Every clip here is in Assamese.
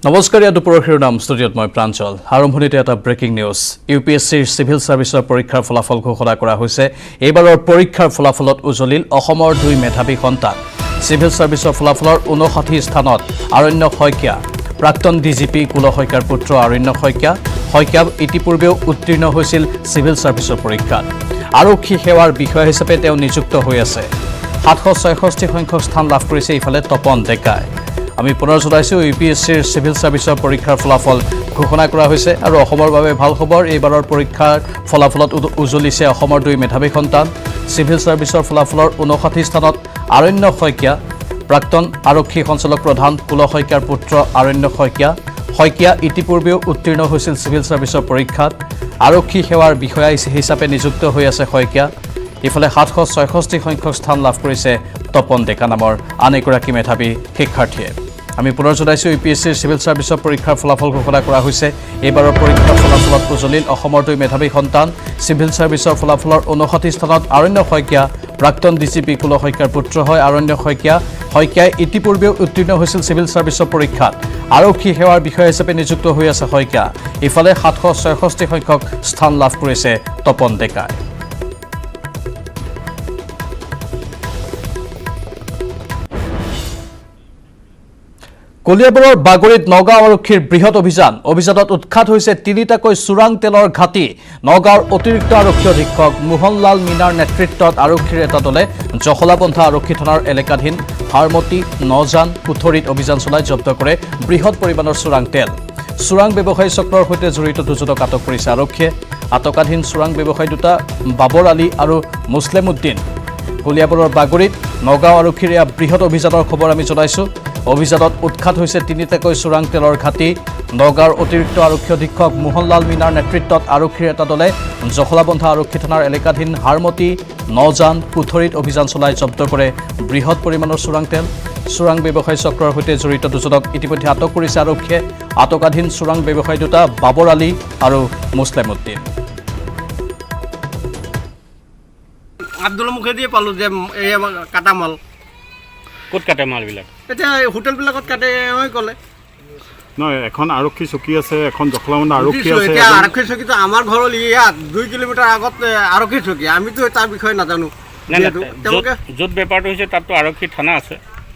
নমস্কাৰ, ইয়াত দুপৰৰ শিৰোনাম ষ্টুডিঅ'ত মই প্ৰাঞ্চল। আৰম্ভণিতে এটা ব্ৰেকিং নিউজ। UPSCৰ চিভিল ছাৰ্ভিচৰ পৰীক্ষাৰ ফলাফল ঘোষণা কৰা হৈছে। এইবাৰৰ পৰীক্ষাৰ ফলাফলত উজলিল অসমৰ 2 মেধাৱী সন্তান। চিভিল ছাৰ্ভিচৰ ফলাফলৰ 59 স্থানত আৰণ্যক শইকীয়া, প্ৰাক্তন DGP কুল শইকীয়াৰ পুত্ৰ আৰণ্যক শইকীয়া ইতিপূৰ্বেও উত্তীৰ্ণ হৈছিল চিভিল ছাৰ্ভিচৰ পৰীক্ষাত। আৰক্ষী সেৱাৰ বিষয়া হিচাপে তেওঁ নিযুক্ত হৈ আছে। 766 সংখ্যক স্থান লাভ কৰিছে ইফালে তপন ডেকাই। আমি পুনৰ জনাইছোঁ, UPSCৰ চিভিল ছাৰ্ভিচৰ পৰীক্ষাৰ ফলাফল ঘোষণা কৰা হৈছে আৰু অসমৰ বাবে ভাল খবৰ। এইবাৰৰ পৰীক্ষাৰ ফলাফলত উজলিছে অসমৰ 2 মেধাৱী সন্তান। চিভিল ছাৰ্ভিচৰ ফলাফলৰ 59 স্থানত আৰণ্যক শইকীয়া, প্ৰাক্তন আৰক্ষী সঞ্চালক প্ৰধান কুল শইকীয়াৰ পুত্ৰ আৰণ্যক শইকীয়া ইতিপূৰ্বেও উত্তীৰ্ণ হৈছিল চিভিল ছাৰ্ভিচৰ পৰীক্ষাত। আৰক্ষী সেৱাৰ বিষয়া হিচাপে নিযুক্ত হৈ আছে শইকীয়া। ইফালে 766 সংখ্যক স্থান লাভ কৰিছে তপন ডেকা নামৰ আন এগৰাকী মেধাৱী শিক্ষাৰ্থীয়ে। আমি পুনৰ জনাইছোঁ, UPSCৰ চিভিল ছাৰ্ভিচৰ পৰীক্ষাৰ ফলাফল ঘোষণা কৰা হৈছে। এইবাৰৰ পৰীক্ষাৰ ফলাফলত উজলিল অসমৰ 2 মেধাৱী সন্তান। চিভিল ছাৰ্ভিচৰ ফলাফলৰ 59 স্থানত আৰণ্যক শইকীয়া, প্ৰাক্তন DGP কুল শইকীয়াৰ পুত্ৰ হয় আৰণ্যক শইকীয়াই ইতিপূৰ্বেও উত্তীৰ্ণ হৈছিল চিভিল ছাৰ্ভিচৰ পৰীক্ষাত। আৰক্ষী সেৱাৰ বিষয়া হিচাপে নিযুক্ত হৈ আছে শইকীয়া। ইফালে 766 সংখ্যক স্থান লাভ কৰিছে তপন ডেকাই। কলিয়াবৰৰ বাগৰিত নগাঁও আৰক্ষীৰ বৃহৎ অভিযানত উৎখাত হৈছে 3টাকৈ চোৰাং তেলৰ ঘাটি। নগাঁৱৰ অতিৰিক্ত আৰক্ষী অধীক্ষক মোহনলাল মীনাৰ নেতৃত্বত আৰক্ষীৰ এটা দলে জখলাবন্ধা আৰক্ষী থানাৰ এলেকাধীন হাৰমতি, নজান, পুথৰিত অভিযান চলাই জব্দ কৰে বৃহৎ পৰিমাণৰ চোৰাং তেল। চোৰাং ব্যৱসায়ী চক্ৰৰ সৈতে জড়িত 2জনক আটক কৰিছে আৰক্ষীয়ে। আটকাধীন চোৰাং ব্যৱসায়ী দুটা বাবৰ আলী আৰু মুছলেম উদ্দিন। কলিয়াবৰৰ বাগৰিত নগাঁও আৰক্ষীৰ এয়া বৃহৎ অভিযানৰ খবৰ আমি জনাইছোঁ। অভিযানত উৎখাত হৈছে 3টাকৈ চোৰাং তেলৰ ঘাটি। নগাঁৱৰ অতিৰিক্ত আৰক্ষী অধীক্ষক মোহনলাল মীনাৰ নেতৃত্বত আৰক্ষীৰ এটা দলে জখলাবন্ধা আৰক্ষী থানাৰ এলেকাধীন হাৰমতি, নজান, পুথৰিত অভিযান চলাই জব্দ কৰে বৃহৎ পৰিমাণৰ চোৰাং তেল। চোৰাং ব্যৱসায়ী চক্ৰৰ সৈতে জড়িত 2জনক ইতিমধ্যে আটক কৰিছে আৰক্ষীয়ে। আটকাধীন চোৰাং ব্যৱসায়ী দুটা বাবৰ আলী আৰু মুছলেম উদ্দিন। আব্দুল মুখেদিয়ে পালোঁ যে এই কাটা মাল ক'ত কাটে মালবিলাক? এতিয়া হোটেলবিলাকত কাটে ক'লে নহয়। এখন আৰক্ষী চকী আছে, এখন জখলাবন্ধা আৰক্ষী আছে। এতিয়া আৰক্ষী চকীটো আমাৰ ঘৰৰ ইয়াত 2 কিলোমিটাৰ আগত আৰক্ষী চকী। আমিতো তাৰ বিষয়ে নাজানো। য'ত বেপাৰটো হৈছে তাততো আৰক্ষী থানা আছে।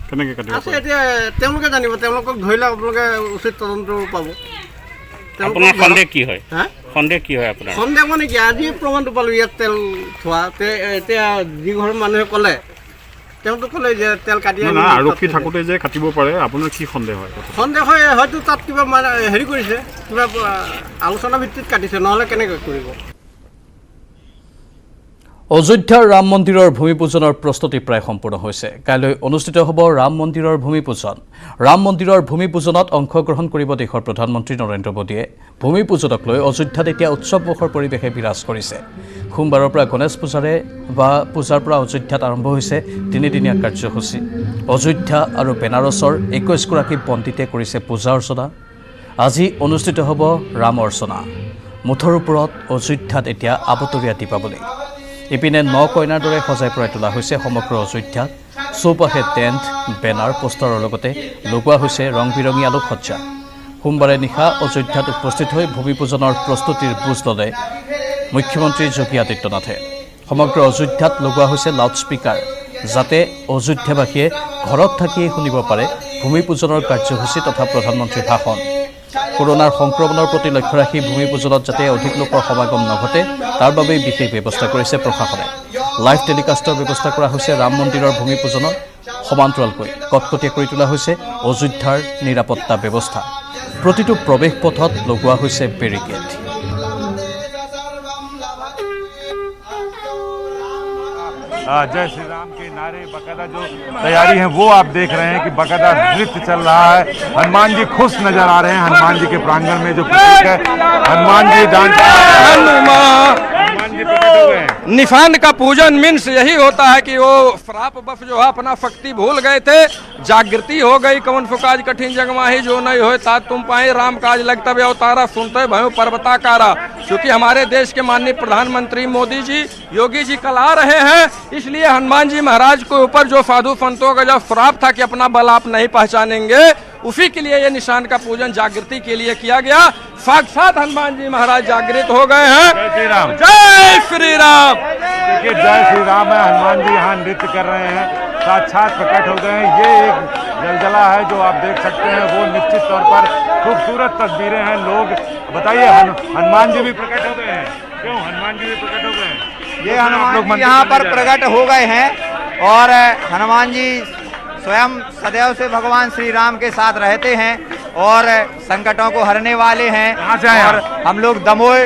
কেনেকৈ কাটিব আছে এতিয়া তেওঁলোকে জানিব। তেওঁলোকক ধৰিলে আপোনালোকে উচিত তদন্ত পাব। আপোনাৰ সন্দেহ কি হয়? সন্দেহ কি হয় আপোনাৰ? সন্দেহ মানে কি, আজি প্ৰমাণটো পালোঁ ইয়াত তেল থোৱা। এতিয়া যি ঘৰৰ মানুহে ক'লে, তেওঁতো ক'লে যে তেল কাটি আৰক্ষী থাকোঁতে যে কাটিব পাৰে, আপোনাৰ কি সন্দেহ হয়? সন্দেহ হয় হয়তো তাত কিবা হেৰি কৰিছে, কিবা আলোচনা ভিত্তিত কাটিছে, নহ'লে কেনেকৈ কৰিব। অযোধ্যাৰ ৰাম মন্দিৰৰ ভূমিপূজনৰ প্ৰস্তুতি প্ৰায় সম্পূৰ্ণ হৈছে। কাইলৈ অনুষ্ঠিত হ'ব ৰাম মন্দিৰৰ ভূমিপূজন। ৰাম মন্দিৰৰ ভূমিপূজনত অংশগ্ৰহণ কৰিব দেশৰ প্ৰধানমন্ত্ৰী নৰেন্দ্ৰ মোদীয়ে। ভূমিপূজনক লৈ অযোধ্যাত এতিয়া উৎসৱমুখৰ পৰিৱেশে বিৰাজ কৰিছে। সোমবাৰৰ পৰা গণেশ পূজাৰ পৰা অযোধ্যাত আৰম্ভ হৈছে 3দিনীয়া কাৰ্যসূচী। অযোধ্যা আৰু বেনাৰসৰ 21গৰাকী পণ্ডিতে কৰিছে পূজা অৰ্চনা। আজি অনুষ্ঠিত হ'ব ৰাম অৰ্চনা। মুঠৰ ওপৰত অযোধ্যাত এতিয়া আবতৰীয়া দীপাৱলী। ইপিনে 9 কইনাৰ দৰে সজাই পৰাই তোলা হৈছে সমগ্ৰ অযোধ্যাত। চৌপাশে টেণ্ট, বেনাৰ, পোষ্টাৰৰ লগতে লগোৱা হৈছে ৰং বিৰঙী আলোকসজ্জা। সোমবাৰে নিশা অযোধ্যাত উপস্থিত হৈ ভূমিপূজনৰ প্ৰস্তুতিৰ বুজ ল'লে মুখ্যমন্ত্ৰী যোগী আদিত্যনাথে। সমগ্ৰ অযোধ্যাত লগোৱা হৈছে লাউডস্পিকাৰ, যাতে অযোধ্যাবাসীয়ে ঘৰত থাকিয়েই শুনিব পাৰে ভূমিপূজনৰ কাৰ্যসূচী তথা প্ৰধানমন্ত্ৰীৰ ভাষণ। কৰোনাৰ সংক্ৰমণৰ প্ৰতি লক্ষ্য ৰাখি ভূমিপূজনত যাতে অধিক লোকৰ সমাগম নঘটে তাৰ বাবেই বিশেষ ব্যৱস্থা কৰিছে প্ৰশাসনে। লাইভ টেলিকাষ্টৰ ব্যৱস্থা কৰা হৈছে ৰাম মন্দিৰৰ ভূমিপূজনত। সমান্তৰালকৈ কটকটীয়া কৰি তোলা হৈছে অযোধ্যাৰ নিৰাপত্তা ব্যৱস্থা। প্ৰতিটো প্ৰৱেশ পথত লগোৱা হৈছে বেৰিকেড। जय श्री राम के नारे बाकायदा जो तैयारी है वो आप देख रहे हैं कि बाकायदा नृत्य चल रहा है। हनुमान जी खुश नजर आ रहे हैं। हनुमान जी के प्रांगण में जो प्रतीक है, हनुमान जी डांस, निफान का पूजन मीन्स यही होता है कि वो फ्राप बफ जो है अपना शक्ति भूल गए थे, जागृति हो गई। कवन फुकाज कठिन जग माही जो नहीं होए तात तुम पाए, राम काज लगतव्य अवतारा सुनते भयो पर्वताकारा। क्योंकि हमारे देश के माननीय प्रधानमंत्री मोदी जी, योगी जी कल आ रहे हैं, इसलिए हनुमान जी महाराज के ऊपर जो साधु संतों का जो श्राप था कि अपना बल आप नहीं पहचानेंगे, उसी के लिए ये निशान का पूजन जागृति के लिए किया गया। साक्षात हनुमान जी महाराज जागृत हो गए हैं। जय श्री राम। जय श्री राम। देखिए जय श्री राम है, हनुमान जी यहाँ नृत्य कर रहे हैं, साक्षात प्रकट हो गए हैं। ये एक जलजला है जो आप देख सकते हैं, वो निश्चित तौर पर खूबसूरत तस्वीरें हैं। लोग बताइए, हनुमान जी भी प्रकट हो गए हैं। क्यों हनुमान जी भी प्रकट हो गए हैं? ये हनुमान जी यहाँ पर प्रकट हो गए हैं और हनुमान जी स्वयं सदैव से भगवान श्री राम के साथ रहते हैं और संकटों को हरने वाले हैं। कहाँ से आए और हम लोग दमोह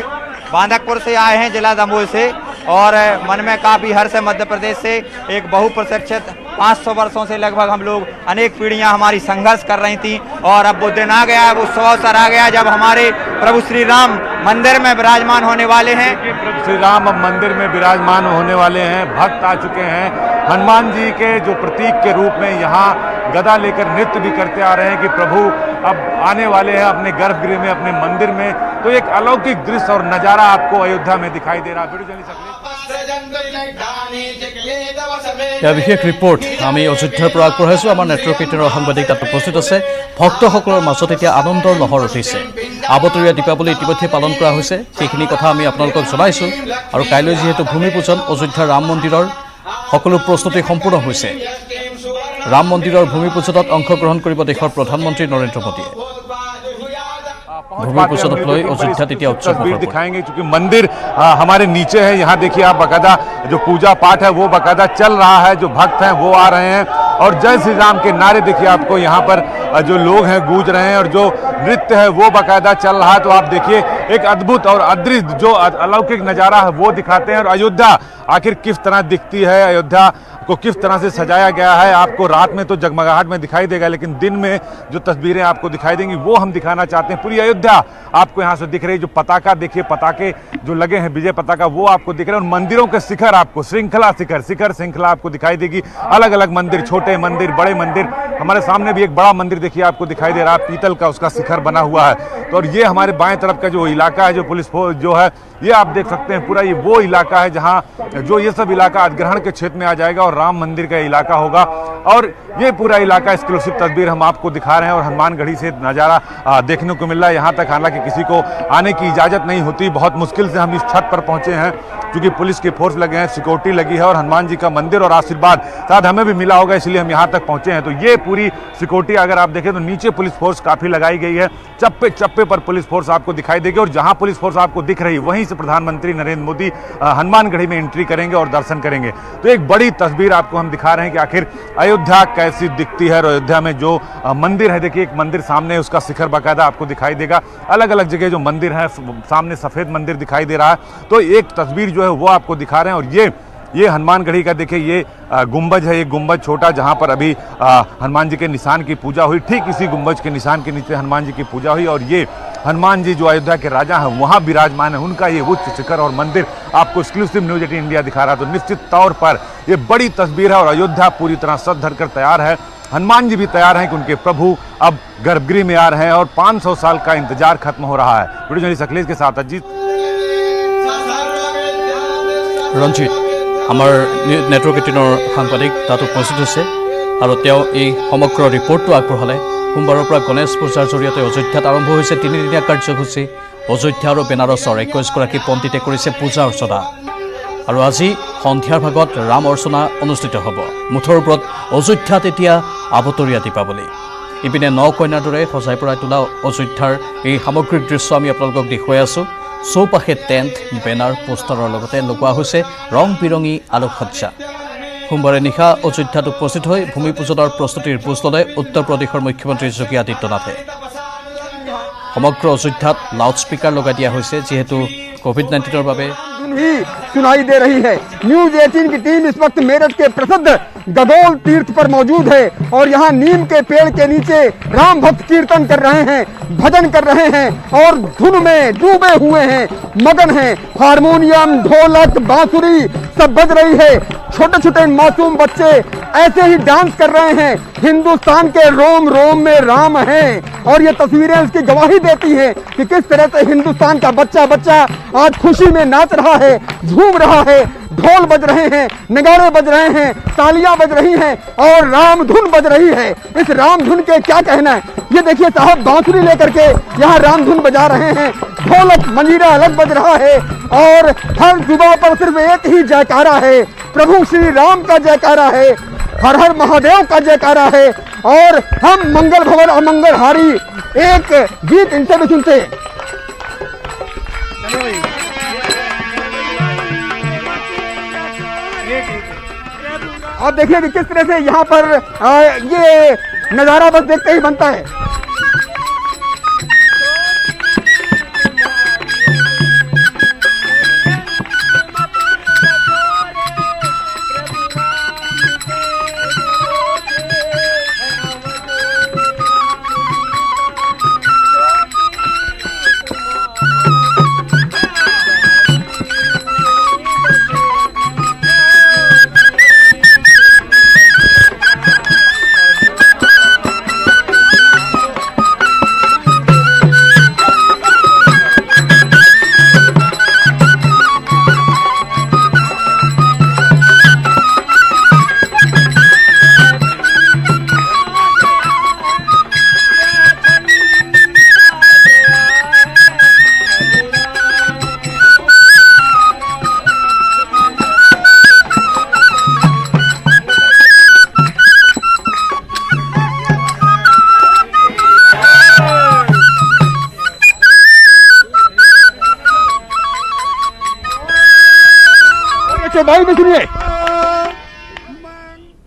बांधकपुर से आए हैं, जिला दमोह से, और मन में काफ़ी हर्ष है। मध्य प्रदेश से एक बहुप्रतीक्षित 500 वर्षों से लगभग हम लोग अनेक पीढ़ियां हमारी संघर्ष कर रही थी और अब वो दिन आ गया, वो अवसर आ गया जब हमारे प्रभु श्री राम मंदिर में विराजमान होने वाले हैं। प्रभु श्री राम अब मंदिर में विराजमान होने वाले हैं, भक्त आ चुके हैं। हनुमान जी के जो प्रतीक के रूप में यहाँ गदा लेकर नृत्य भी करते आ रहे हैं कि प्रभु अब आने वाले हैं अपने गर्भगृह में, अपने मंदिर में। तो एक अलौकिक दृश्य और नज़ारा आपको अयोध्या में दिखाई दे रहा है। বিশেষ ৰিপৰ্ট আমি অযোধ্যাৰ পৰা আগবঢ়াইছোঁ। আমাৰ নেটৱৰ্ক 18ৰ সাংবাদিক তাত উপস্থিত আছে। ভক্তসকলৰ মাজত এতিয়া আনন্দৰ লহৰ উঠিছে। আবতৰীয়া দীপাৱলী ইতিমধ্যে পালন কৰা হৈছে, সেইখিনি কথা আমি আপোনালোকক জনাইছোঁ। আৰু কাইলৈ যিহেতু ভূমি পূজন, অযোধ্যাৰ ৰাম মন্দিৰৰ সকলো প্ৰস্তুতি সম্পূৰ্ণ হৈছে। ৰাম মন্দিৰৰ ভূমি পূজনত অংশগ্ৰহণ কৰিব দেশৰ প্ৰধানমন্ত্ৰী নৰেন্দ্ৰ মোদীয়ে। भूमि पूजन तस्वीर दिखाएंगे क्योंकि मंदिर हमारे नीचे है। यहाँ देखिए आप, बकायदा जो पूजा पाठ है वो बकायदा चल रहा है, जो भक्त हैं वो आ रहे हैं और जय श्री राम के नारे देखिए आपको यहाँ पर जो लोग हैं गूंज रहे हैं और जो नृत्य है वो बकायदा चल रहा है। तो आप देखिए एक अद्भुत और अदृश्य जो अलौकिक नज़ारा है वो दिखाते हैं। और अयोध्या आखिर किस तरह दिखती है, अयोध्या को किस तरह से सजाया गया है, आपको रात में तो जगमगाहट में दिखाई देगा, लेकिन दिन में जो तस्वीरें आपको दिखाई देंगी वो हम दिखाना चाहते हैं। पूरी अयोध्या आपको यहाँ से दिख रही है। जो पताका देखिए, पताके जो लगे हैं विजय पताका, वो आपको दिख रहे हैं। और मंदिरों के शिखर आपको शिखर श्रृंखला आपको दिखाई देगी। अलग अलग मंदिर, छोटे मंदिर, बड़े मंदिर। हमारे सामने भी एक बड़ा मंदिर देखिए आपको दिखाई दे रहा है, पीतल का उसका शिखर बना हुआ है। तो और ये हमारे बाएं तरफ का जो इलाका है, जो पुलिस फोर्स जो है, ये आप देख सकते हैं पूरा ये वो इलाका है जहाँ जो ये सब इलाका अधिग्रहण के क्षेत्र में आ जाएगा और राम मंदिर का इलाका होगा। और ये पूरा इलाका एक्सक्लूसिव तस्वीर हम आपको दिखा रहे हैं और हनुमानगढ़ी से नज़ारा देखने को मिल रहा है। यहाँ तक हालांकि किसी को आने की इजाज़त नहीं होती, बहुत मुश्किल से हम इस छत पर पहुँचे हैं क्योंकि पुलिस के फोर्स लगे हैं, सिक्योरिटी लगी है और हनुमान जी का मंदिर और आशीर्वाद शायद हमें भी मिला होगा, इसलिए हम यहाँ तक पहुँचे हैं। तो ये पूरी सिक्योरिटी अगर आप देखें तो नीचे पुलिस फोर्स काफ़ी लगाई गई है, चप्पे चप्पे पर पुलिस फोर्स आपको दिखाई देगी। और जहाँ पुलिस फोर्स आपको दिख रही है वहीं से प्रधानमंत्री नरेंद्र मोदी हनुमानगढ़ी में एंट्री करेंगे और दर्शन करेंगे। तो एक बड़ी तस्वीर आपको हम दिखा रहे हैं कि आखिर अयोध्या कैसी दिखती है। और अयोध्या में जो मंदिर है, देखिए एक मंदिर सामने, उसका शिखर बाकायदा आपको दिखाई देगा। अलग अलग जगह जो मंदिर है, सामने सफ़ेद मंदिर दिखाई दे रहा है। तो एक तस्वीर जो है वो आपको दिखा रहे हैं। और ये हनुमानगढ़ी का देखिए ये गुंबज है, एक गुंबज छोटा जहाँ पर अभी हनुमान जी के निशान की पूजा हुई, ठीक इसी गुंबज के निशान के नीचे हनुमान जी की पूजा हुई। और ये हनुमान जी जो अयोध्या के राजा हैं वहाँ विराजमान है, उनका ये उच्च शिखर और मंदिर आपको एक्सक्लूसिव न्यूज़ 18 इंडिया दिखा रहा है। तो निश्चित तौर पर ये बड़ी तस्वीर है और अयोध्या पूरी तरह सज धर कर तैयार है। हनुमान जी भी तैयार हैं कि उनके प्रभु अब गर्भगृह में आ रहे हैं और 500 साल का इंतजार खत्म हो रहा है। वीडियो जर्नलिस्ट अखिलेश के साथ अजीत। रंजित আমাৰ নেটৱৰ্ক 18ৰ সাংবাদিক তাত উপস্থিত হৈছে আৰু তেওঁ এই সমগ্ৰ ৰিপৰ্টটো আগবঢ়ালে। সোমবাৰৰ পৰা গণেশ পূজাৰ জৰিয়তে অযোধ্যাত আৰম্ভ হৈছে 3দিনীয়া কাৰ্যসূচী। অযোধ্যা আৰু বেনাৰছৰ 21গৰাকী পণ্ডিতে কৰিছে পূজা অৰ্চনা আৰু আজি সন্ধিয়াৰ ভাগত ৰাম অৰ্চনা অনুষ্ঠিত হ'ব। মুঠৰ ওপৰত অযোধ্যাত এতিয়া আবতৰীয়া দীপাৱলী। ইপিনে ন কইনাৰ দৰে সজাই পৰাই তোলা অযোধ্যাৰ এই সামগ্ৰিক দৃশ্য আমি আপোনালোকক দেখুৱাই আছোঁ। চৌপাশে টেণ্ট, বেনাৰ, পোষ্টাৰৰ লগতে লগোৱা হৈছে ৰং বিৰঙী আলোকসজ্জা। সোমবাৰে নিশা অযোধ্যাত উপস্থিত হৈ ভূমি পূজনৰ প্ৰস্তুতিৰ বুজ ল'লে উত্তৰ প্ৰদেশৰ মুখ্যমন্ত্ৰী যোগী আদিত্যনাথে। সমগ্ৰ অযোধ্যাত লাউড স্পীকাৰ লগাই দিয়া হৈছে যিহেতু कोविड-19 বাবে ही सुनाई दे रही है। न्यूज 18 की टीम इस वक्त मेरठ के प्रसिद्ध गदोल तीर्थ पर मौजूद है और यहाँ नीम के पेड़ के नीचे राम भक्त कीर्तन कर रहे हैं, भजन कर रहे हैं और धुन में डूबे हुए हैं, मगन हैं। हारमोनियम, ढोलक, बांसुरी सब बज रही है। छोटे छोटे मासूम बच्चे ऐसे ही डांस कर रहे हैं। हिंदुस्तान के रोम रोम में राम हैं और ये तस्वीरें इसकी गवाही देती हैं कि किस तरह से हिंदुस्तान का बच्चा आज खुशी में नाच रहा है, झूम रहा है, ढोल बज रहे हैं, नगाड़े बज रहे हैं, तालियां बज रही हैं और राम धुन बज रही है। इस राम धुन के क्या कहना है। ये देखिए साहब बांसुरी लेकर के यहाँ राम धुन बजा रहे हैं, ढोलक मंजीरा अलग बज रहा है और हर जुबां पर सिर्फ एक ही जयकारा है, प्रभु श्री राम का जयकारा है, हर हर महादेव का जयकारा है। और हम मंगल भवन अमंगल हारी एक गीत इनसे भी सुनते हैं। आप देखिए कि किस तरह से यहाँ पर ये नजारा बस देखते ही बनता है।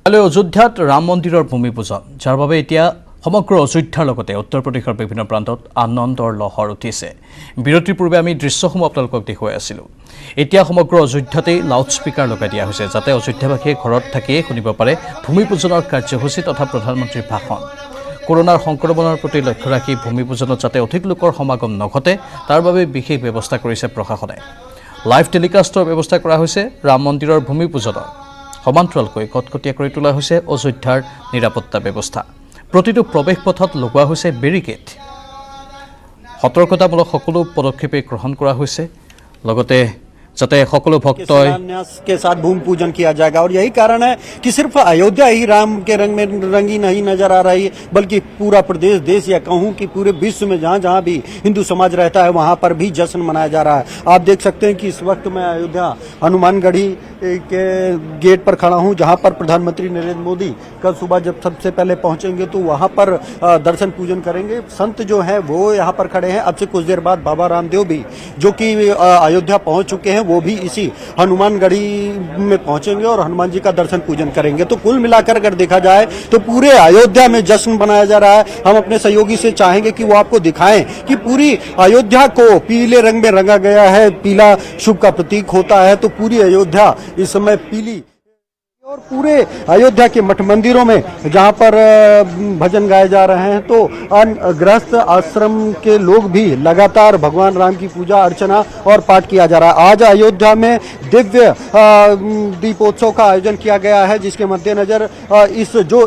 কালি অযোধ্যাত ৰাম মন্দিৰৰ ভূমি পূজন, যাৰ বাবে এতিয়া সমগ্ৰ অযোধ্যাৰ লগতে উত্তৰ প্ৰদেশৰ বিভিন্ন প্ৰান্তত আনন্দৰ লহৰ উঠিছে। বিৰতিৰ পূৰ্বে আমি দৃশ্যসমূহ আপোনালোকক দেখুৱাই আছিলোঁ। এতিয়া সমগ্ৰ অযোধ্যাতেই লাউড স্পীকাৰ লগাই দিয়া হৈছে, যাতে অযোধ্যাবাসীয়ে ঘৰত থাকিয়ে শুনিব পাৰে ভূমি পূজনৰ কাৰ্যসূচী তথা প্ৰধানমন্ত্ৰীৰ ভাষণ। কৰোনাৰ সংক্ৰমণৰ প্ৰতি লক্ষ্য ৰাখি ভূমি পূজনত যাতে অধিক লোকৰ সমাগম নঘটে তাৰ বাবে বিশেষ ব্যৱস্থা কৰিছে প্ৰশাসনে। লাইভ টেলিকাষ্টৰ ব্যৱস্থা কৰা হৈছে। ৰাম মন্দিৰৰ ভূমি পূজনৰ সমান্তৰালকৈ কটকটীয়া কৰি তোলা হৈছে অযোধ্যাৰ নিৰাপত্তা ব্যৱস্থা। প্ৰতিটো প্ৰৱেশ পথত লগোৱা হৈছে বেৰিকেড। সতৰ্কতামূলক সকলো পদক্ষেপে গ্ৰহণ কৰা হৈছে, লগতে जाते সকলো ভক্তই के साथ भूमि पूजन किया जाएगा। और यही कारण है कि सिर्फ अयोध्या ही राम के रंग में रंगी नहीं नजर आ रही, बल्कि पूरा प्रदेश देश या कहूं कि पूरे विश्व में जहां जहां भी हिंदू समाज रहता है वहां पर भी जश्न मनाया जा रहा है। आप देख सकते हैं कि इस वक्त मैं अयोध्या हनुमानगढ़ी के गेट पर खड़ा हूं, जहां पर प्रधानमंत्री नरेंद्र मोदी कल सुबह जब सबसे पहले पहुंचेंगे तो वहां पर दर्शन पूजन करेंगे। संत जो है वो यहाँ पर खड़े हैं। अब से कुछ देर बाद बाबा रामदेव भी जो कि अयोध्या पहुंच चुके हैं वो भी इसी हनुमानगढ़ी में पहुंचेंगे और हनुमान जी का दर्शन पूजन करेंगे। तो कुल मिलाकर अगर देखा जाए तो पूरे अयोध्या में जश्न मनाया जा रहा है। हम अपने सहयोगी से चाहेंगे कि वो आपको दिखाएं कि पूरी अयोध्या को पीले रंग में रंगा गया है। पीला शुभ का प्रतीक होता है, तो पूरी अयोध्या इस समय पीली। और पूरे अयोध्या के मठ मंदिरों में जहां पर भजन गाए जा रहे हैं तो गृहस्थ आश्रम के लोग भी लगातार भगवान राम की पूजा अर्चना और पाठ किया जा रहा है। आज अयोध्या में दिव्य दीपोत्सव का आयोजन किया गया है, जिसके मद्देनजर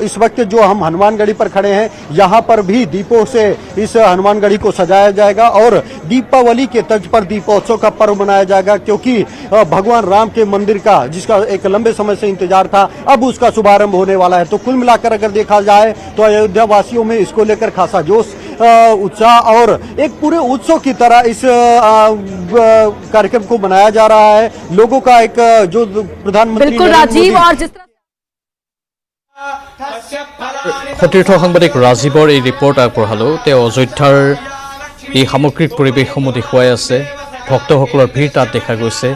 इस वक्त जो हम हनुमानगढ़ी पर खड़े हैं यहाँ पर भी दीपों से इस हनुमानगढ़ी को सजाया जाएगा और दीपावली के तर्ज पर दीपोत्सव का पर्व मनाया जाएगा, क्योंकि भगवान राम के मंदिर का जिसका एक लंबे समय से इंतजार था अब उसका शुभारंभ होने वाला है। तो कुल मिलाकर अगर देखा जाए तो अयोध्या वासियों में इसको लेकर खासा जोश उत्साह और एक पूरे उत्सव की तरह इस कार्यक्रम को मनाया जा रहा है। लोगों का एक जो प्रधानमंत्री बिल्कुल राजीव और जिस সতীৰ্থ সাংবাদিক ৰাজীৱৰ এই ৰিপৰ্ট আগবঢ়ালোঁ। তেওঁ অযোধ্যাৰ এই সামগ্ৰিক পৰিৱেশসমূহ দেখুৱাই আছে। ভক্তসকলৰ ভিৰ তাত দেখা গৈছে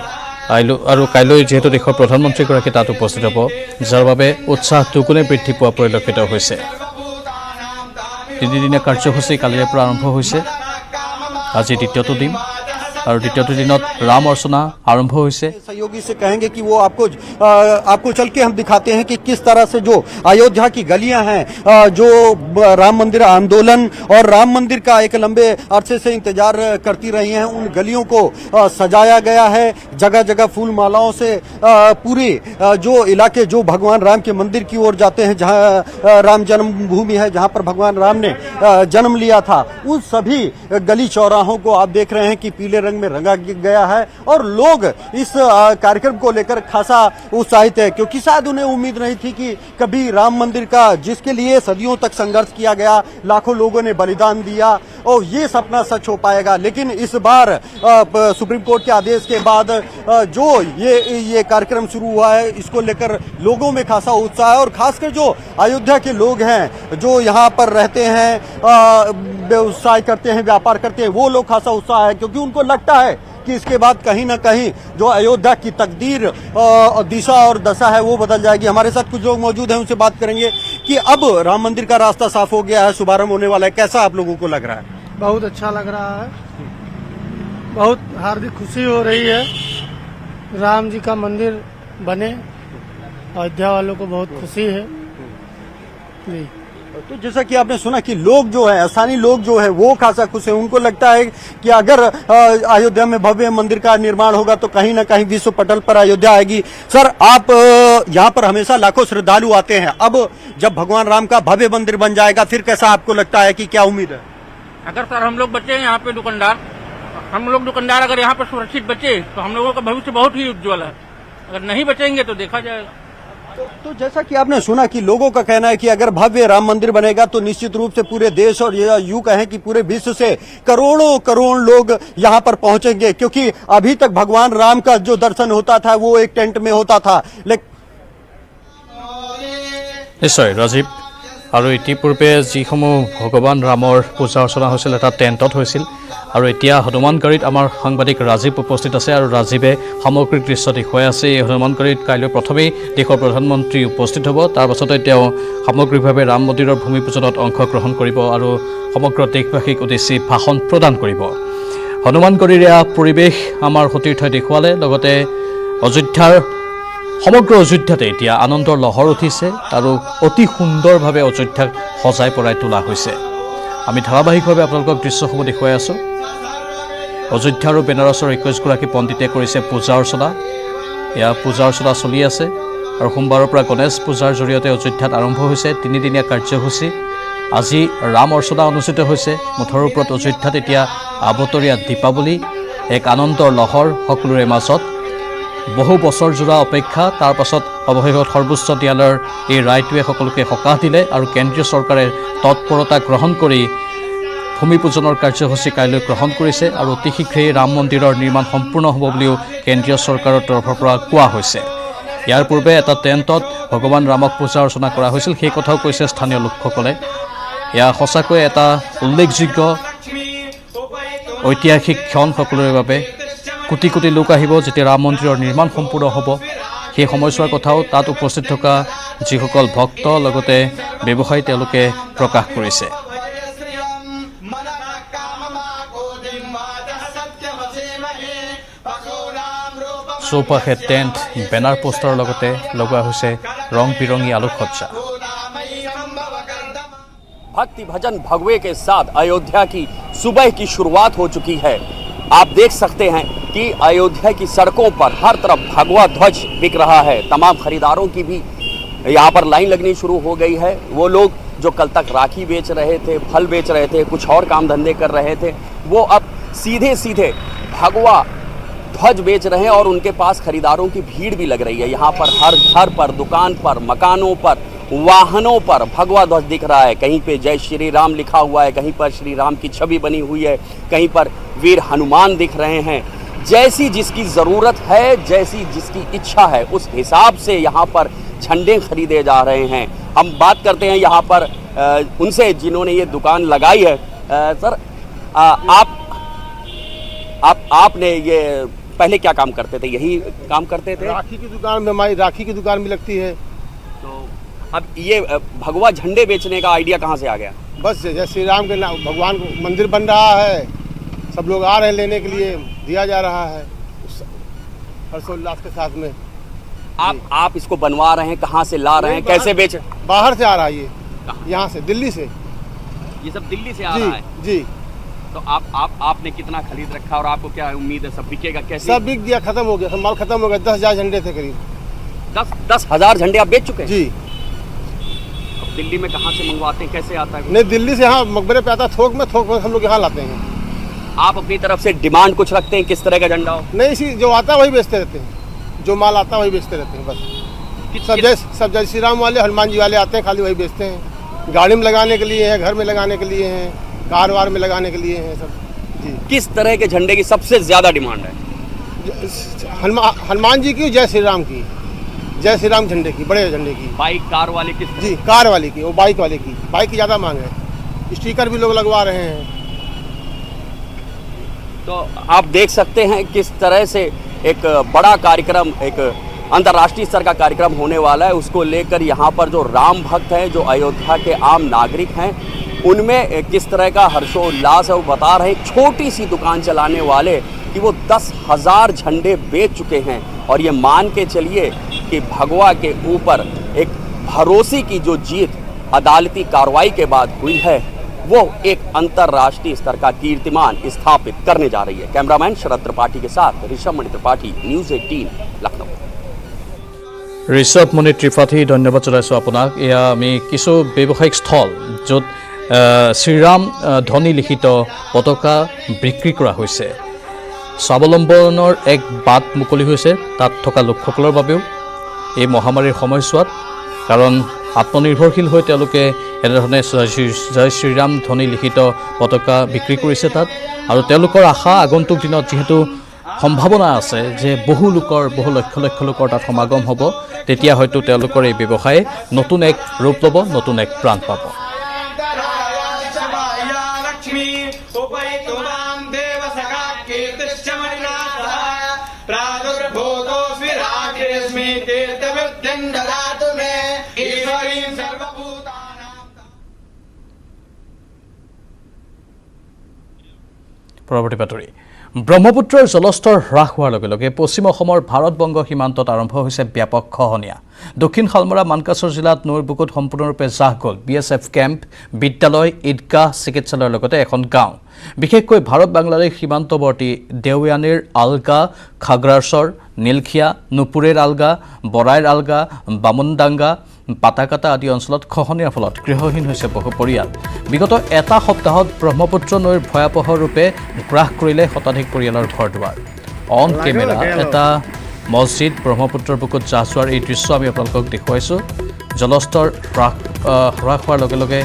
আৰু কাইলৈ যিহেতু দেশৰ প্ৰধানমন্ত্ৰীগৰাকী তাত উপস্থিত হ'ব, যাৰ বাবে উৎসাহ দুগুণে বৃদ্ধি পোৱা পৰিলক্ষিত হৈছে। তিনিদিনীয়া কাৰ্যসূচী কালিৰে পৰা আৰম্ভ হৈছে। আজি দ্বিতীয়টো দিন और द्वितीय दिनत राम अर्चना आरंभ होइसे। सहयोगी से कहेंगे कि वो आपको चल के हम दिखाते हैं कि किस तरह से जो अयोध्या की गलियां हैं, जो राम मंदिर आंदोलन और राम मंदिर का एक लंबे अरसे से इंतजार करती रही हैं, उन गलियों को सजाया गया है। जगह जगह फूल मालाओं से पूरे जो इलाके जो भगवान राम के मंदिर की ओर जाते हैं, जहाँ राम जन्मभूमि है, जहाँ पर भगवान राम ने जन्म लिया था, उन सभी गली चौराहों को आप देख रहे हैं कि पीले रंग रंग में रंगा गया है और लोग इस कार्यक्रम को लेकर खासा उत्साहित है, क्योंकि शायद उन्हें उम्मीद नहीं थी कि कभी राम मंदिर का, जिसके लिए सदियों तक संघर्ष किया गया, लाखों लोगों ने बलिदान दिया, और ये सपना सच हो पाएगा। लेकिन इस बार सुप्रीम कोर्ट के आदेश के बाद जो ये कार्यक्रम शुरू हुआ है, इसको लेकर लोगों में खासा उत्साह है। और खासकर जो अयोध्या के लोग हैं, जो यहाँ पर रहते हैं, व्यवसाय करते हैं, व्यापार करते हैं, वो लोग खासा उत्साह है, क्योंकि उनको लगता है कि इसके बाद कहीं ना कहीं जो अयोध्या की तकदीर, दिशा और दशा है वो बदल जाएगी। हमारे साथ कुछ लोग मौजूद हैं, उनसे बात करेंगे कि अब राम मंदिर का रास्ता साफ हो गया है, शुभारंभ होने वाला है, कैसा आप लोगों को लग रहा है? बहुत अच्छा लग रहा है, बहुत हार्दिक खुशी हो रही है। राम जी का मंदिर बने, अयोध्या वालों को बहुत खुशी है। तो जैसा कि आपने सुना कि लोग जो है, स्थानीय लोग जो है वो खासा खुश है। उनको लगता है कि अगर अयोध्या में भव्य मंदिर का निर्माण होगा तो कहीं ना कहीं विश्व पटल पर अयोध्या आएगी। सर, आप यहाँ पर हमेशा लाखों श्रद्धालु आते हैं, अब जब भगवान राम का भव्य मंदिर बन जाएगा फिर कैसा आपको लगता है, कि क्या उम्मीद है? अगर सर हम लोग बचे हैं यहाँ पे दुकानदार, अगर यहाँ पर सुरक्षित बचे तो हम लोगों का भविष्य बहुत ही उज्जवल है। अगर नहीं बचेंगे तो देखा जाएगा। तो जैसा कि आपने सुना कि लोगों का कहना है कि अगर भव्य राम मंदिर बनेगा तो निश्चित रूप से पूरे देश और यूं कहें कि पूरे विश्व से करोड़ों करोड़ लोग यहां पर पहुंचेंगे, क्योंकि अभी तक भगवान राम का जो दर्शन होता था वो एक टेंट में होता था। निश्चय राजीव, और इतिपूर्वे जिসমূह भगवान राমৰ পূজা অৰ্চনা হৈছিল এটা টেণ্টত হৈছিল, আৰু এতিয়া হনুমানগড়িত আমাৰ সাংবাদিক ৰাজীৱ উপস্থিত আছে, আৰু ৰাজীৱে সামগ্ৰিক দৃশ্য দেখুৱাই আছে। এই হনুমানগড়িত কাইলৈ প্ৰথমেই দেশৰ প্ৰধানমন্ত্ৰী উপস্থিত হ'ব, তাৰ পাছতে তেওঁ সামগ্ৰিকভাৱে ৰাম মন্দিৰৰ ভূমি পূজনত অংশগ্ৰহণ কৰিব আৰু সমগ্ৰ দেশবাসীক উদ্দেশ্যি ভাষণ প্ৰদান কৰিব। হনুমানগড়িৰ এয়া পৰিৱেশ আমাৰ সতীৰ্থই দেখুৱালে, লগতে অযোধ্যাৰ সমগ্ৰ অযোধ্যাতে এতিয়া আনন্দৰ লহৰ উঠিছে আৰু অতি সুন্দৰভাৱে অযোধ্যাক সজাই পৰাই তোলা হৈছে। আমি ধাৰাবাহিকভাৱে আপোনালোকক দৃশ্যসমূহ দেখুৱাই আছোঁ। অযোধ্যা আৰু বেনাৰসৰ 21গৰাকী পণ্ডিতে কৰিছে পূজা অৰ্চনা। এয়া পূজা অৰ্চনা চলি আছে, আৰু সোমবাৰৰ পৰা গণেশ পূজাৰ জৰিয়তে অযোধ্যাত আৰম্ভ হৈছে তিনিদিনীয়া কাৰ্যসূচী। আজি ৰাম অৰ্চনা অনুষ্ঠিত হৈছে। মুঠৰ ওপৰত অযোধ্যাত এতিয়া আবতৰীয়া দীপাৱলী, এক আনন্দৰ লহৰ সকলোৰে মাজত। বহু বছৰ জোৰা অপেক্ষা, তাৰ পাছত অৱশেষত সৰ্বোচ্চ ন্যায়ালয়ৰ এই ৰায়টোৱে সকলোকে সকাহ দিলে, আৰু কেন্দ্ৰীয় চৰকাৰে তৎপৰতা গ্ৰহণ কৰি ভূমি পূজনৰ কাৰ্যসূচী কাইলৈ গ্ৰহণ কৰিছে, আৰু অতি শীঘ্ৰেই ৰাম মন্দিৰৰ নিৰ্মাণ সম্পূৰ্ণ হ'ব বুলিও কেন্দ্ৰীয় চৰকাৰৰ তৰফৰ পৰা কোৱা হৈছে। ইয়াৰ পূৰ্বে এটা টেণ্টত ভগৱান ৰামক পূজা অৰ্চনা কৰা হৈছিল, সেই কথাও কৈছে স্থানীয় লোকসকলে। এয়া সঁচাকৈ এটা উল্লেখযোগ্য ঐতিহাসিক ক্ষণ সকলোৰে বাবে। কোটি কোটি লোক আহিব যেতিয়া ৰাম মন্দিৰৰ নিৰ্মাণ সম্পূৰ্ণ হ'ব, সেই সময়ছোৱাৰ কথাও তাত উপস্থিত থকা যিসকল ভক্ত লগতে ব্যৱসায়ী তেওঁলোকে প্ৰকাশ কৰিছে। চৌপাশে টেণ্ট, বেনাৰ পোষ্টাৰৰ লগতে লগোৱা হৈছে ৰং বিৰঙী আলোকসজ্জা। भक्ति भजन भगवे के साथ अयोध्या की सुबह की शुरुआत हो चुकी है। आप देख सकते हैं कि अयोध्या की सड़कों पर हर तरफ भगवा ध्वज बिक रहा है। तमाम खरीदारों की भी यहाँ पर लाइन लगनी शुरू हो गई है। वो लोग जो कल तक राखी बेच रहे थे, फल बेच रहे थे, कुछ और काम धंधे कर रहे थे, वो अब सीधे सीधे भगवा ध्वज बेच रहे हैं, और उनके पास खरीदारों की भीड़ भी लग रही है। यहाँ पर हर घर पर, दुकान पर, मकानों पर, वाहनों पर भगवा ध्वज दिख रहा है। कहीं पे जय श्री राम लिखा हुआ है, कहीं पर श्री राम की छवि बनी हुई है, कहीं पर वीर हनुमान दिख रहे हैं। जैसी जिसकी ज़रूरत है, जैसी जिसकी इच्छा है, उस हिसाब से यहाँ पर झंडे खरीदे जा रहे हैं। हम बात करते हैं यहाँ पर उनसे जिन्होंने ये दुकान लगाई है। सर, आपने ये पहले क्या काम करते थे? यही काम करते थे? राखी की दुकान में, हमारी राखी की दुकान भी लगती है। तो अब ये भगवा झंडे बेचने का आइडिया कहाँ से आ गया? बस जय श्री राम के नाम, भगवान को मंदिर बन रहा है, सब लोग आ रहे हैं लेने के लिए, दिया जा रहा है हर्षोल्लास के साथ में। आप इसको बनवा रहे हैं, कहाँ से ला रहे हैं, कैसे बेच? बाहर से आ रहा है ये, यहाँ से, दिल्ली से। ये सब दिल्ली से आ रहा है जी। तो आपने कितना खरीद रखा, और आपको क्या उम्मीद है सब बिकेगा? कैसे? सब बिक गया, खत्म हो गया, सब माल खत्म हो गया। 10,000 झंडे थे करीब। 10,000 झंडे आप बेच चुके हैं? जी। अब दिल्ली में कहाँ से मंगवाते हैं, कैसे आता है? नहीं, दिल्ली से यहाँ मकबरे पे आता है, थोक में हम लोग यहाँ लाते हैं। आप अपनी तरफ से डिमांड कुछ रखते हैं किस तरह का झंडा हो? नहीं, इसी जो आता है वही बेचते रहते हैं, जो माल आता है वही बेचते रहते हैं बस। सब जय श्री राम वाले, हनुमान जी वाले आते हैं, खाली वही बेचते हैं। गाड़ी में लगाने के लिए है, घर में लगाने के लिए हैं, कार वार में लगाने के लिए हैं सब जी। किस तरह के झंडे की सबसे ज्यादा डिमांड है? हनुमान जी की, जय श्री राम की, जय श्री राम झंडे की, बड़े झंडे की। बाइक कार वाले किस? जी, कार वाले की, वो बाइक वाले की। बाइक की ज़्यादा मांग है, स्टिकर भी लोग लगवा रहे हैं। तो आप देख सकते हैं किस तरह से एक बड़ा कार्यक्रम, एक अंतर्राष्ट्रीय स्तर का कार्यक्रम होने वाला है। उसको लेकर यहाँ पर जो राम भक्त हैं, जो अयोध्या के आम नागरिक हैं, उनमें किस तरह का हर्षोल्लास है। वो बता रहे हैं छोटी सी दुकान चलाने वाले कि वो 10,000 झंडे बेच चुके हैं। और ये मान के चलिए कि भगवा के ऊपर एक भरोसे की जो जीत अदालती कार्रवाई के बाद हुई है, वो एक अंतर्राष्ट्रीय स्तर का कीर्तिमान स्थापित करने जा रही है। कैमरामैन शरद त्रिपाठी के साथ ऋषभ मणि त्रिपाठी, न्यूज़ 18 लखनऊ। ঋষভ মণি ত্ৰিপাঠী, ধন্যবাদ জনাইছোঁ আপোনাক। এয়া আমি কিছু ব্যৱসায়িক স্থল য'ত শ্ৰীৰাম ধ্বনি লিখিত পতাকা বিক্ৰী কৰা হৈছে, স্বাৱলম্বনৰ এক বাট মুকলি হৈছে তাত থকা লোকসকলৰ বাবেও এই মহামাৰীৰ সময়ছোৱাত। কাৰণ আত্মনিৰ্ভৰশীল হৈ তেওঁলোকে এনেধৰণে জয় শ্ৰীৰাম ধ্বনি লিখিত পতাকা বিক্ৰী কৰিছে তাত। আৰু তেওঁলোকৰ আশা আগন্তুক দিনত যিহেতু সম্ভাৱনা আছে যে বহু লক্ষ লক্ষ লোকৰ তাত সমাগম হ'ব, তেতিয়া হয়তো তেওঁলোকৰ এই ব্যৱসায়ে নতুন এক ৰূপ ল'ব, নতুন এক প্ৰাণ পাব। পৰৱৰ্তী বাতৰি। ব্ৰহ্মপুত্ৰৰ জলস্তৰ হ্ৰাস হোৱাৰ লগে লগে পশ্চিম অসমৰ ভাৰত বংগ সীমান্তত আৰম্ভ হৈছে ব্যাপক খহনীয়া। দক্ষিণ শালমৰা মানকাছৰ জিলাত নৈৰ বুকুত সম্পূৰ্ণৰূপে জাহ গ'ল BSF কেম্প, বিদ্যালয়, ঈদগাহ, চিকিৎসালয়ৰ লগতে এখন গাঁও। বিশেষকৈ ভাৰত বাংলাদেশ সীমান্তৱৰ্তী দেওয়ানীৰ আলগা, খাগৰাছৰ, নীলখিয়া, নুপুৰেৰ আলগা, বৰাইৰ আলগা, বামুনডাংগা, পাতাকাটা আদি অঞ্চলত খহনীয়াৰ ফলত গৃহহীন হৈছে বহু পৰিয়াল। বিগত এটা সপ্তাহত ব্ৰহ্মপুত্ৰ নৈৰ ভয়াৱহ ৰূপে গ্ৰাস কৰিলে শতাধিক পৰিয়ালৰ ঘৰ দুৱাৰ। অন কেমেৰা এটা মছজিদ ব্ৰহ্মপুত্ৰৰ বুকুত জাহ যোৱাৰ এই দৃশ্য আমি আপোনালোকক দেখুৱাইছোঁ। জলস্তৰ হ্ৰাস হোৱাৰ লগে লগে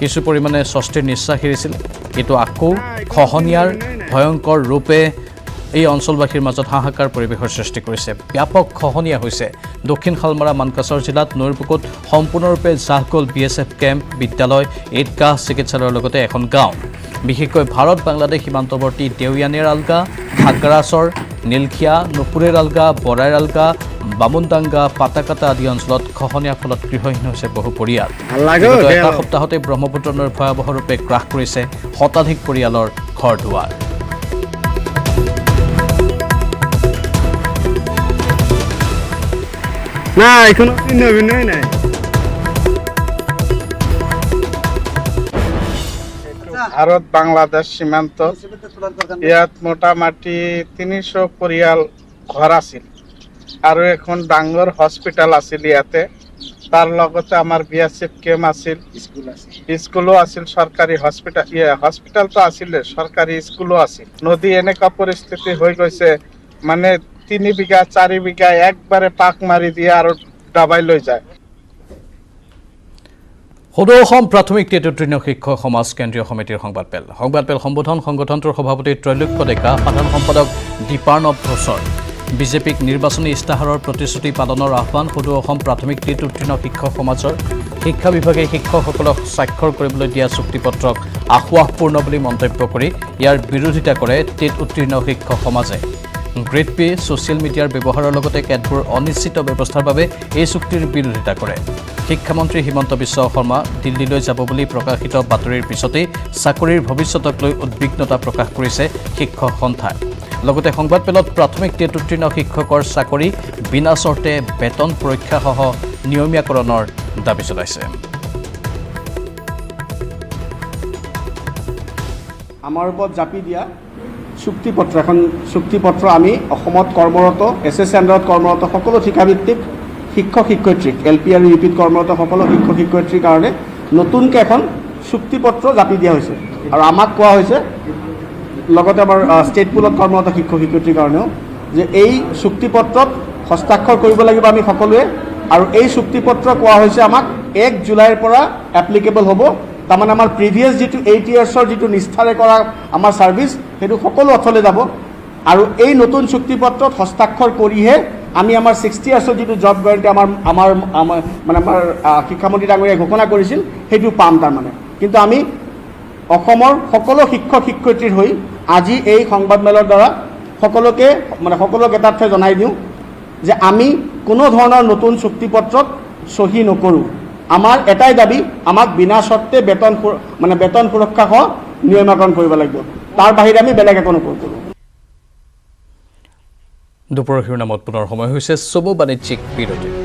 কিছু পৰিমাণে স্বস্তিৰ নিশ্বাস এৰিছিল, কিন্তু আকৌ খহনীয়াৰ ভয়ংকৰ ৰূপে এই অঞ্চলবাসীৰ মাজত হাহাকাৰ পৰিৱেশৰ সৃষ্টি কৰিছে। ব্যাপক খহনীয়া হৈছে দক্ষিণ শালমৰা মানকাছৰ জিলাত নৈৰ বুকুত সম্পূৰ্ণৰূপে জাহ গ'ল BSF কেম্প, বিদ্যালয়, ঈদগাহ, চিকিৎসালয়ৰ লগতে এখন গাঁও। বিশেষকৈ ভাৰত বাংলাদেশ সীমান্তৱৰ্তী দেওয়ানীৰ আলগা, খাগৰাছৰ, নীলখিয়া, নুপুৰেৰ আলগা, বৰাইৰ আলগা, বামুনডাংগা, পাতাকাটা আদি অঞ্চলত খহনীয়াৰ ফলত গৃহহীন হৈছে বহু পৰিয়াল। এটা সপ্তাহতে ব্ৰহ্মপুত্ৰ নৈৰ ভয়াৱহ ৰূপে গ্ৰাস কৰিছে শতাধিক পৰিয়ালৰ ঘৰ দুৱাৰ। না এখনো ভিন্ন ভিন্নই নাই। ভাৰত বাংলাদেশ সীমান্ত, ইয়াত মোটামুটি 300 পৰিয়াল ঘৰ আছিল আৰু এখন ডাঙৰ হস্পিটেল আছিল ইয়াতে। তাৰ লগতে আমাৰ BSF কেম্প আছিল, স্কুলো আছিল, চৰকাৰী হস্পিটেলটো আছিলে, চৰকাৰী স্কুলো আছিল। নদী এনেকুৱা পৰিস্থিতি হৈ গৈছে, মানে 3 বিঘা 4 বিঘা একবাৰে পাক মাৰি দিয়ে আৰু দাবাই লৈ যায়। সদৌ অসম প্ৰাথমিক তৃতীয় শিক্ষক সমাজ কেন্দ্ৰীয় সমিতিৰ সংবাদমেল সম্বোধন সংগঠনটোৰ সভাপতি ত্ৰৈলোক্য ডেকা, সাধাৰণ সম্পাদক দীপাৰ্ণৱ ঘোষৰ। বিজেপিক নিৰ্বাচনী ইস্তাহাৰৰ প্ৰতিশ্ৰুতি পালনৰ আহ্বান। সদৌ অসম প্ৰাথমিক তৃতীয় শিক্ষক সমাজৰ শিক্ষা বিভাগে শিক্ষকসকলক স্বাক্ষৰ কৰিবলৈ দিয়া চুক্তিপত্ৰক আশ্বাসপূৰ্ণ বুলি মন্তব্য কৰি ইয়াৰ বিৰোধিতা কৰে উত্তীৰ্ণ শিক্ষক সমাজে। গ্ৰেড পে, ছ'চিয়েল মিডিয়াৰ ব্যৱহাৰৰ লগতে কেতবোৰ অনিশ্চিত ব্যৱস্থাৰ বাবে এই চুক্তিৰ বিৰোধিতা কৰে। শিক্ষামন্ত্ৰী হিমন্ত বিশ্ব শৰ্মা দিল্লীলৈ যাব বুলি প্ৰকাশিত বাতৰিৰ পিছতেই চাকৰিৰ ভৱিষ্যতক লৈ উদ্বিগ্নতা প্ৰকাশ কৰিছে শিক্ষক সন্থাই। লগতে সংবাদমেলত প্ৰাথমিক তৃতীয় শিক্ষকৰ চাকৰি বিনা চৰ্তে বেতন পৰীক্ষাসহ নিয়মীয়াকৰণৰ দাবী চলাইছে। আমাৰ ওপৰত জাপি দিয়া চুক্তিপত্ৰ, এখন চুক্তিপত্ৰ আমি অসমত কৰ্মৰত SS আণ্ডাৰত কৰ্মৰত সকলো ঠিকাভিত্তিক শিক্ষক শিক্ষয়িত্ৰীক, LP আৰু UPত কৰ্মৰত সকলো শিক্ষক শিক্ষয়িত্ৰীৰ কাৰণে নতুনকৈ এখন চুক্তিপত্ৰ জাপি দিয়া হৈছে। আৰু আমাক কোৱা হৈছে লগতে আমাৰ ষ্টেট পুলত কৰ্মৰত শিক্ষক শিক্ষয়িত্ৰীৰ কাৰণেও যে এই চুক্তিপত্ৰত হস্তাক্ষৰ কৰিব লাগিব আমি সকলোৱে আৰু এই চুক্তিপত্ৰ কোৱা হৈছে আমাক 1 জুলাইৰ পৰা এপ্লিকেবল হ'ব তাৰমানে আমাৰ প্ৰিভিয়াছ যিটো 8 ইয়াৰ্ছৰ যিটো নিষ্ঠাৰে কৰা আমাৰ ছাৰ্ভিচ সেইটো সকলো অথলে যাব আৰু এই নতুন চুক্তিপত্ৰত হস্তাক্ষৰ কৰিহে আমি আমাৰ 60 ইয়াৰ্ছৰ যিটো জব গ্যাৰাণ্টি আমাৰ শিক্ষামন্ত্ৰী ডাঙৰীয়াই ঘোষণা কৰিছিল সেইটো পাম তাৰমানে কিন্তু আমি অসমৰ সকলো শিক্ষক শিক্ষয়িত্ৰীৰ হৈ আজি এই সংবাদমেলৰ দ্বাৰা সকলোকে এটাতহে জনাই দিওঁ যে আমি কোনো ধৰণৰ নতুন চুক্তিপত্ৰত সহি নকৰোঁ আমাৰ এটাই দাবী আমাক বিনা শৰ্তে বেতন সুৰক্ষা সহ নিয়মীকৰণ কৰিব লাগিব তাৰ বাহিৰে আমি বেলেগ একো নকৰোঁ দুপৰৰ শিৰোনামত পুনৰ সময় হৈছে চমু বাণিজ্যিক বিৰতি